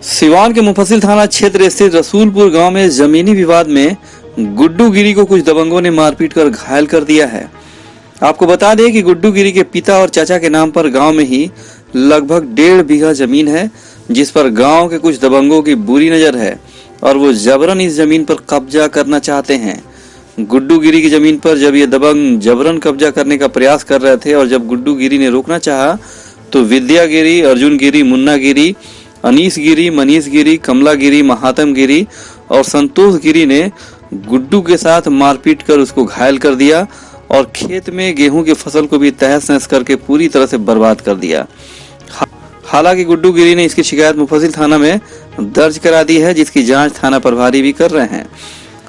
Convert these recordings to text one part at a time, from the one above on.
सिवान के मुफस्सिल थाना क्षेत्र स्थित रसूलपुर गांव में जमीनी विवाद में गुड्डू गिरी को कुछ दबंगों ने मारपीट कर घायल कर दिया है। आपको बता दें कि गुड्डू गिरी के पिता और चाचा के नाम पर गांव में ही लगभग 1.5 बीघा जमीन है, जिस पर गांव के कुछ दबंगों की बुरी नजर है और वो जबरन इस जमीन पर कब्जा करना चाहते हैं। गुड्डू गिरी की जमीन पर जब ये दबंग जबरन कब्जा करने का प्रयास कर रहे थे और जब गुड्डू गिरी ने रोकना चाहा तो विद्या गिरी, अर्जुन गिरी, मुन्ना गिरी, अनीस गिरी, मनीष गिरी, कमला गिरी, महात्म गिरी और संतोष गिरी ने गुड्डू के साथ मारपीट कर उसको घायल कर दिया और खेत में गेहूं की फसल को भी तहस नहस करके पूरी तरह से बर्बाद कर दिया। हालांकि गुड्डू गिरी ने इसकी शिकायत मुफस्सिल थाना में दर्ज करा दी है, जिसकी जांच थाना प्रभारी भी कर रहे हैं।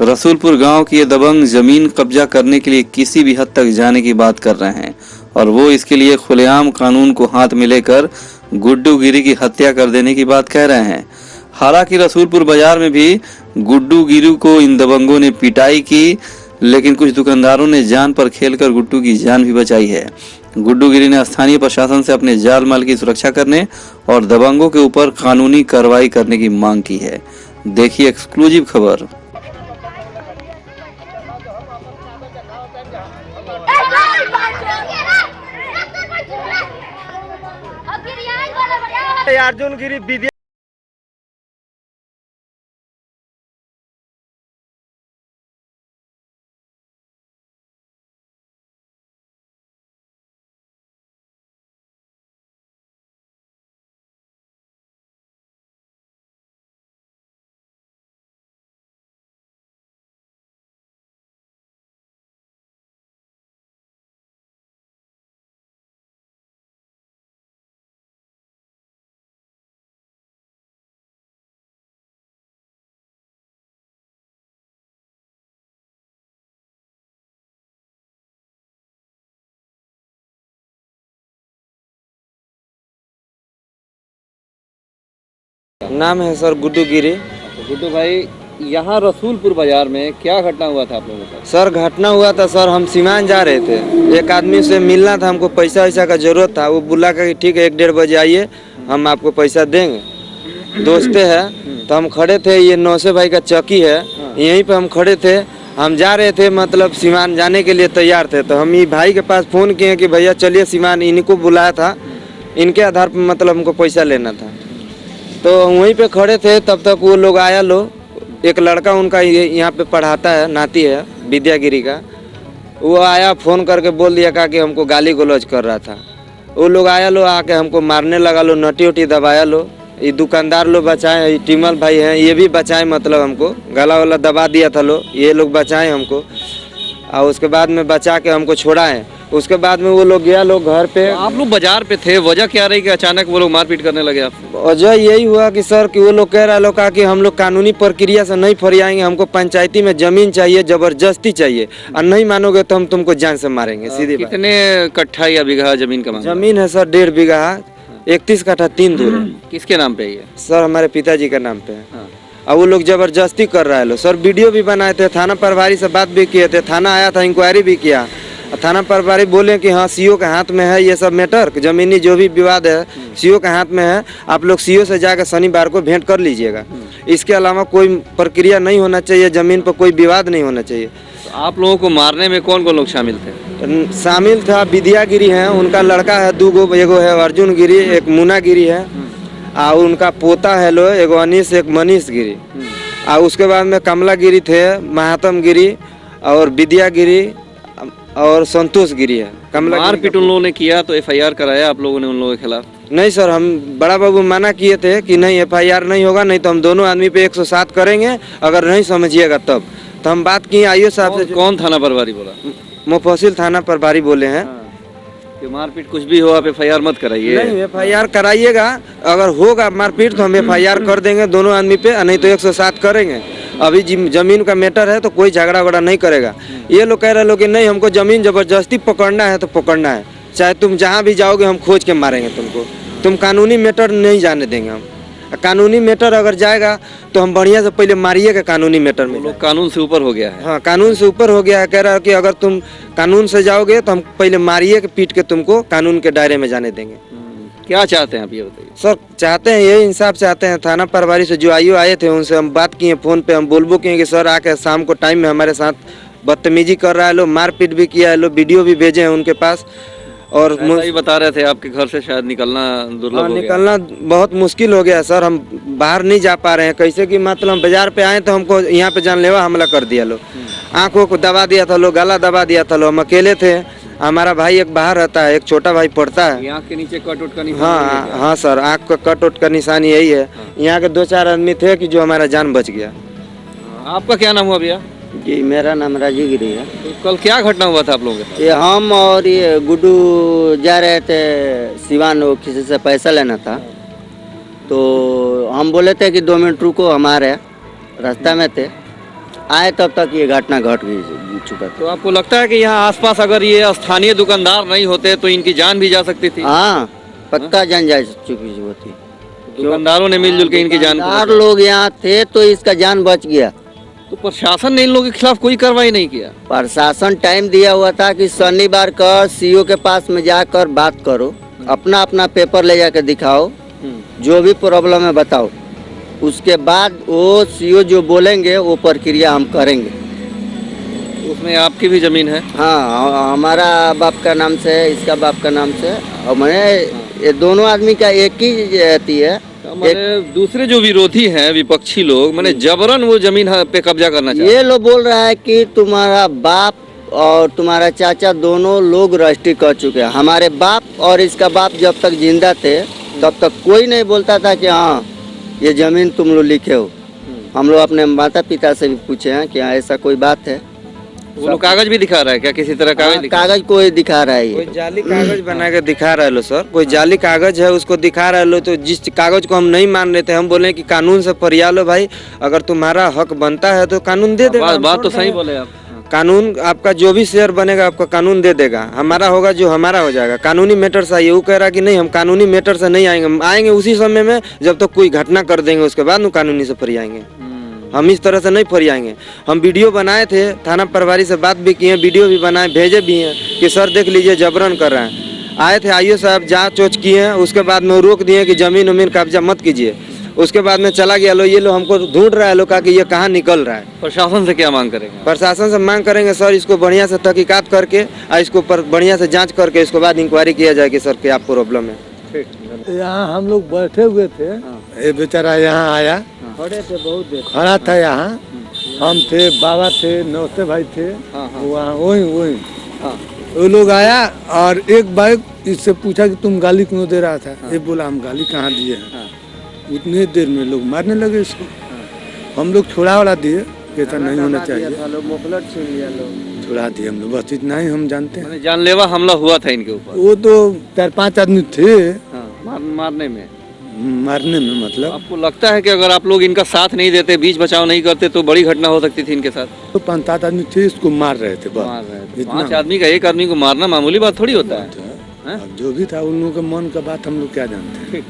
रसूलपुर गांव की ये दबंग जमीन कब्जा करने के लिए किसी भी हद तक जाने की बात कर रहे हैं और वो इसके लिए खुलेआम कानून को हाथ में लेकर गुड्डू गिरी की हत्या कर देने की बात कह रहे हैं। हालांकि रसूलपुर बाजार में भी गुड्डू गिरी को इन दबंगों ने पिटाई की, लेकिन कुछ दुकानदारों ने जान पर खेलकर गुड्डू की जान भी बचाई है। गुड्डू गिरी ने स्थानीय प्रशासन से अपने जाल माल की सुरक्षा करने और दबंगों के ऊपर कानूनी कार्रवाई करने की मांग की है। देखिए एक्सक्लूसिव खबर। अर्जुन गिरी विद्या नाम है सर गुड्डू गिरी। गुड्डू भाई, यहाँ रसूलपुर बाजार में क्या घटना हुआ था आप लोगों का? सर घटना हुआ था सर, हम सीमान जा रहे थे, एक आदमी से मिलना था, हमको पैसा वैसा का जरूरत था। वो बुला कर ठीक है 1-1:30 बजे आइए, हम आपको पैसा देंगे। दोस्ते है तो हम खड़े थे, ये नौसे भाई का चौकी है, यहीं पे हम खड़े थे। हम जा रहे थे, मतलब सीमान जाने के लिए तैयार थे, तो हम ये भाई के पास फ़ोन किए कि भैया चलिए सीमान, इनको बुलाया था, इनके आधार पर मतलब हमको पैसा लेना था। तो वहीं पे खड़े थे, तब तक वो लोग आया लो, एक लड़का उनका यहाँ पे पढ़ाता है, नाती है विद्यागिरी का, वो आया फ़ोन करके बोल दिया कि हमको गाली गलौज कर रहा था। वो लोग आया लो, आके हमको मारने लगा लो, नटी उटी दबाया लो। ये दुकानदार लोग बचाए, टिमल भाई हैं, ये भी बचाए, मतलब हमको गला वाला दबा दिया था लो, ये लोग बचाए हमको। और उसके बाद में बचा के हमको छोड़ाए। उसके बाद में वो लोग गया लोग घर पे। आप लोग बाजार पे थे, वजह क्या रही कि अचानक वो लोग मारपीट करने लगे आप? वजह यही हुआ कि सर कि वो लोग कह रहा लोग कि हम लोग कानूनी प्रक्रिया से नहीं फरियाएंगे, हमको पंचायती में जमीन चाहिए, जबरदस्ती चाहिए, और नहीं मानोगे तो हम तुमको जान से मारेंगे। सीधी बात। कितने कट्ठा या बीघा जमीन का? जमीन है सर 1.5 बीघा, 31 कट्ठा 3 धुर है। किसके नाम पे है? सर हमारे पिताजी का नाम पे है। और वो लोग जबरदस्ती कर रहा है लो सर। वीडियो भी बनाए थे, थाना प्रभारी से बात भी किए थे, थाना आया था, इंक्वायरी भी किया। थाना प्रभारी बोले कि हाँ सीओ के हाथ में है ये सब मैटर, जमीनी जो भी विवाद है सीओ के हाथ में है, आप लोग सीओ से जाकर शनिवार को भेंट कर लीजिएगा। इसके अलावा कोई प्रक्रिया नहीं होना चाहिए, जमीन पर कोई विवाद नहीं होना चाहिए। तो आप लोगों को मारने में कौन कौन लोग शामिल थे? शामिल था विद्या गिरी है, उनका लड़का है 2 गो, एगो है अर्जुन गिरी, एक मुन्ना गिरी है, और उनका पोता है लो, एगो अनीस, एक मनीष गिरी। और उसके बाद में कमला गिरी थे, महात्म गिरी और विद्या गिरी और संतोष गिरी है। कमला मारपीट उन लोगों ने किया तो एफआईआर कराया आप लोगों ने उन लोगों के खिलाफ? नहीं सर, हम बड़ा बाबू मना किए थे कि नहीं एफआईआर नहीं होगा, नहीं तो हम दोनों आदमी पे 107 करेंगे, अगर नहीं समझिएगा तब। तो हम बात किए आईओ साहब से। कौन थाना प्रभारी बोला? मुफस्सिल थाना प्रभारी बोले हैं कि मारपीट कुछ भी हो आप एफआईआर मत कराइए। नहीं एफआईआर कराइएगा, अगर होगा मारपीट तो हम एफआईआर कर देंगे दोनों आदमी पे, नहीं तो 107 करेंगे। अभी जमीन का मैटर है तो कोई झगड़ा वगड़ा नहीं करेगा। ये लोग कह रहे लोग कि नहीं हमको जमीन जबरदस्ती पकड़ना है तो पकड़ना है, चाहे तुम जहाँ भी जाओगे हम खोज के मारेंगे तुमको, तुम कानूनी मैटर नहीं जाने देंगे हम। कानूनी मैटर अगर जाएगा तो हम बढ़िया से पहले मारिएगा कानूनी मैटर में। लोग कानून से ऊपर हो गया है। हाँ कानून से ऊपर हो गया है, कह रहा है कि अगर तुम कानून से जाओगे तो हम पहले मारिए के पीट के तुमको कानून के दायरे में जाने देंगे। क्या चाहते हैं आप ये बताइए। सर चाहते हैं यही इंसाफ चाहते हैं। थाना प्रभारी से जो आईओ आए थे उनसे हम बात किए फ़ोन पे, हम बोलबो किए कि सर आके शाम को टाइम में हमारे साथ बदतमीजी कर रहा है लो, मारपीट भी किया है लो, वीडियो भी भेजे हैं उनके पास। और ऐसा ही बता रहे थे आपके घर से शायद निकलना दुर्लभ हो गया। निकलना बहुत मुश्किल हो गया है सर, हम बाहर नहीं जा पा रहे हैं। कैसे कि मतलब हम बाजार पे आए तो हमको यहाँ पे जानलेवा हमला कर दिया लो, आंखों को दबा दिया था लो, गला दबा दिया था लो। हम अकेले थे, हमारा भाई एक बाहर रहता है, एक छोटा भाई पढ़ता है। आँख के नीचे कट उट का निशान हाँ है क्या? हाँ सर, आँख का कट उट का निशान यही है। यहाँ के 2-4 आदमी थे कि जो हमारा जान बच गया। आपका क्या नाम हुआ भैया? जी मेरा नाम राजीव गिरी है। तो कल क्या घटना हुआ था आप लोगों के साथ? ये हम और ये गुड्डू जा रहे थे सिवान, वो किसी से पैसा लेना था। तो हम बोले थे कि 2 मिनट रुको, हमारे रास्ता में थे, आए तब तक ये घटना घट चुका था। तो आपको लगता है कि यहाँ आसपास अगर ये स्थानीय दुकानदार नहीं होते तो इनकी जान भी जा सकती थी? हाँ पक्का जान जा चुकी होती। दुकानदारों ने मिलजुल के इनकी जान को दुकानदार लोग यहाँ थे तो इसका जान बच गया। तो प्रशासन ने इन लोगों के खिलाफ कोई कार्रवाई नहीं किया? प्रशासन टाइम दिया हुआ था कि शनिवार का सीओ के पास में जाकर बात करो, अपना अपना पेपर ले जाकर दिखाओ, जो भी प्रॉब्लम है बताओ, उसके बाद वो सीओ जो बोलेंगे वो प्रक्रिया हम करेंगे। उसमें आपकी भी जमीन है? हाँ हमारा बाप का नाम से, इसका बाप का नाम से, और मैंने ये दोनों आदमी का एक ही रहती है। मैंने दूसरे जो विरोधी हैं विपक्षी लोग, मैंने जबरन वो जमीन पे कब्जा करना चाहते ये लोग बोल रहा है कि तुम्हारा बाप और तुम्हारा चाचा दोनों लोग रजिस्ट्री कर चुके हैं। हमारे बाप और इसका बाप जब तक जिंदा थे तब तक कोई नहीं बोलता था कि हाँ ये जमीन तुम लोग लिखे हो। हम लोग अपने माता पिता से भी पूछे हैं कि हाँ ऐसा कोई बात है। वो लोग कागज भी दिखा रहा है क्या? किसी तरह कागज दिखा? कागज कोई दिखा रहा है कोई ये। जाली कागज बना के दिखा रहा है लो सर, कोई जाली कागज है उसको दिखा रहा है लो। तो जिस कागज को हम नहीं मान रहे थे, हम बोले कि कानून से फरिया लो भाई, अगर तुम्हारा हक बनता है तो कानून दे देगा। बात तो सही बोले आप। कानून आपका जो भी शेयर बनेगा आपका कानून दे देगा, हमारा होगा जो हमारा हो जाएगा। कानूनी मैटर से आइए, वो कह रहा कि नहीं हम कानूनी मैटर से नहीं आएंगे, हम आएंगे उसी समय में जब तक कोई घटना कर देंगे, उसके बाद हम कानूनी से फरियाएंगे। हम इस तरह से नहीं फरियाएंगे। हम वीडियो बनाए थे, थाना प्रभारी से बात भी किए, वीडियो भी बनाए, भेजे भी हैं कि सर देख लीजिए जबरन कर रहे हैं। आए थे आईओ साहब, जांच वोच किए हैं, उसके बाद में रोक दिए कि जमीन उमीन कब्जा मत कीजिए। उसके बाद में चला गया लो, ये लो हमको ढूंढ रहा है लो, कहा कि ये कहाँ निकल रहा है। प्रशासन से क्या मांग करेंगे? प्रशासन से मांग करेंगे सर इसको बढ़िया से तहकीकात करके और इसको बढ़िया से जांच करके इसके बाद इंक्वायरी किया जाए कि सर क्या प्रॉब्लम है। यहाँ हम लोग बैठे हुए थे, ये बेचारा यहाँ आया, खड़े थे बहुत देर। खड़ा था यहाँ, हम थे, बाबा थे, नौते भाई थे, वहाँ वही वो लोग आया और एक बाइक इससे पूछा कि तुम गाली क्यों दे रहा था? ये बोला हम गाली कहाँ दिए हैं। उतने देर में लोग मारने लगे इसको। हम लोग छोड़ा वड़ा दिए, ऐसा नहीं होना चाहिए, छुड़ा दिए हम लोग, बस इतना ही हम जानते हैं। जानलेवा हमला हुआ था इनके ऊपर? वो तो 4-5 आदमी थे मारने में। मारने में, मतलब आपको लगता है कि अगर आप लोग इनका साथ नहीं देते, बीच बचाव नहीं करते तो बड़ी घटना हो सकती थी इनके साथ? तो 5-7 आदमी थे, इसको मार रहे थे बस। मार रहे थे। इतना। 5 आदमी का एक आदमी को मारना मामूली बात थोड़ी होता है। अब जो भी था उन लोगों के मन का बात हम लोग क्या जानते हैं।